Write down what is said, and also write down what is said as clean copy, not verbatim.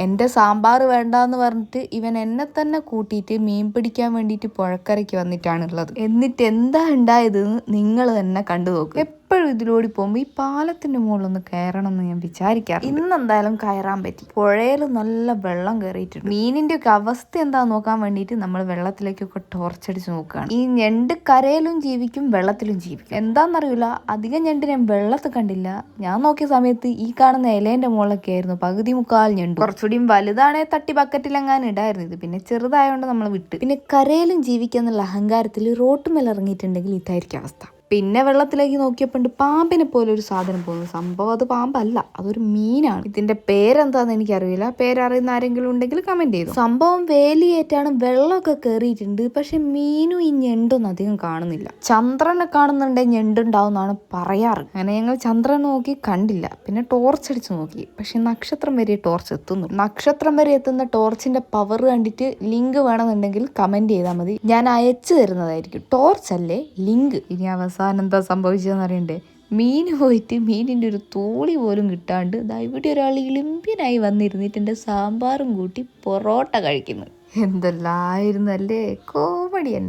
എൻ്റെ സാമ്പാർ വേണ്ടാന്ന് പറഞ്ഞിട്ട് ഇവൻ എന്നെ തന്നെ കൂട്ടിയിട്ട് മീൻ പിടിക്കാൻ വേണ്ടിയിട്ട് പുഴക്കരയ്ക്ക് വന്നിട്ടാണുള്ളത്. എന്നിട്ട് എന്താ ഉണ്ടായതെന്ന് നിങ്ങൾ തന്നെ കണ്ടു നോക്കുക. എപ്പോഴും ഇതിലൂടെ പോകുമ്പോൾ ഈ പാലത്തിൻ്റെ മുകളിലൊന്ന് കയറണം എന്ന് ഞാൻ വിചാരിക്കാം. ഇന്നെന്തായാലും കയറാൻ പറ്റി. പുഴയിൽ നല്ല വെള്ളം കയറിയിട്ടുണ്ട്. മീനിൻ്റെ ഒക്കെ അവസ്ഥ എന്താന്ന് നോക്കാൻ വേണ്ടിയിട്ട് നമ്മൾ വെള്ളത്തിലേക്കൊക്കെ ടോർച്ചടിച്ച് നോക്കുകയാണ്. ഈ ഞണ്ട് കരയിലും ജീവിക്കും വെള്ളത്തിലും ജീവിക്കും. എന്താണെന്നറിയില്ല, അധികം ഞണ്ട് ഞാൻ വെള്ളത്തിൽ കണ്ടില്ല. ഞാൻ നോക്കിയ സമയത്ത് ഈ കാണുന്ന ഇലേൻ്റെ മുകളിലൊക്കെ ആയിരുന്നു പകുതി മുക്കാൽ ഞണ്ട്. കുറച്ചുകൂടിയും വലുതാണേ തട്ടി ബക്കറ്റിലെങ്ങാനും ഇടായിരുന്നു. ഇത് പിന്നെ ചെറുതായതുകൊണ്ട് നമ്മൾ വിട്ട്. പിന്നെ കരയിലും ജീവിക്കാന്നുള്ള അഹങ്കാരത്തിൽ റോട്ടുമേൽ ഇറങ്ങിയിട്ടുണ്ടെങ്കിൽ ഇതായിരിക്കും അവസ്ഥ. പിന്നെ വെള്ളത്തിലേക്ക് നോക്കിയപ്പോൾ പാമ്പിനെ പോലെ ഒരു സാധനം പോകുന്നു. സംഭവം അത് പാമ്പല്ല, അതൊരു മീനാണ്. ഇതിന്റെ പേരെന്താന്ന് എനിക്കറിയില്ല. പേരറിയുന്ന ആരെങ്കിലും ഉണ്ടെങ്കിൽ കമന്റ് ചെയ്തു. സംഭവം വേലിയേറ്റാണ്, വെള്ളമൊക്കെ കയറിയിട്ടുണ്ട്. പക്ഷെ മീനും ഈ ഞണ്ടൊന്നും അധികം കാണുന്നില്ല. ചന്ദ്രനെ കാണുന്നുണ്ടെങ്കിൽ ഞണ്ടുണ്ടാവുന്നാണ് പറയാറ്. അങ്ങനെ ഞങ്ങൾ ചന്ദ്രനെ നോക്കി കണ്ടില്ല. പിന്നെ ടോർച്ച് അടിച്ച് നോക്കി, പക്ഷെ നക്ഷത്രം വരെ ടോർച്ച് എത്തുന്നു. നക്ഷത്രം വരെ എത്തുന്ന ടോർച്ചിന്റെ പവർ കണ്ടിട്ട് ലിങ്ക് വേണമെന്നുണ്ടെങ്കിൽ കമന്റ് ചെയ്താൽ മതി, ഞാൻ അയച്ചു തരുന്നതായിരിക്കും. ടോർച്ച് അല്ലേ, ലിങ്ക്. ഇനി അവസാനം എന്താ സംഭവിച്ചതെന്ന് അറിയണ്ടേ? മീൻ പോയിട്ട് മീനിൻ്റെ ഒരു തോളി പോലും കിട്ടാണ്ട് ഇവിടെ ഒരാൾ ഇളിമ്പ്യനായി വന്നിരുന്നിട്ട് എൻ്റെ സാമ്പാറും കൂട്ടി പൊറോട്ട കഴിക്കുന്നു. എന്തെല്ലായിരുന്നു അല്ലേ, കോമഡി തന്നെ.